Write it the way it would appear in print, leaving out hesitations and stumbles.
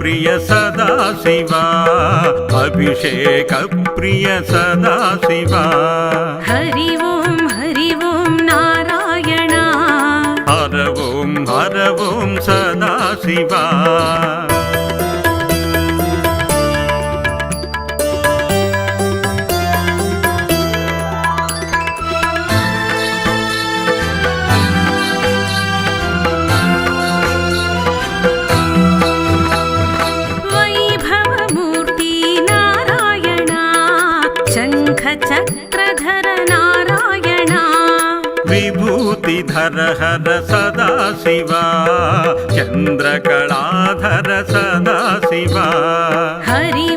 प्रिय सदाशिवा अभिषेक प्रिय सदाशिवा हरि ओं नारायण हर ओं सदाशिवा चक्रधर नारायण विभूतिधर हर सदाशिवा चंद्रकलाधर सदाशिवा हरि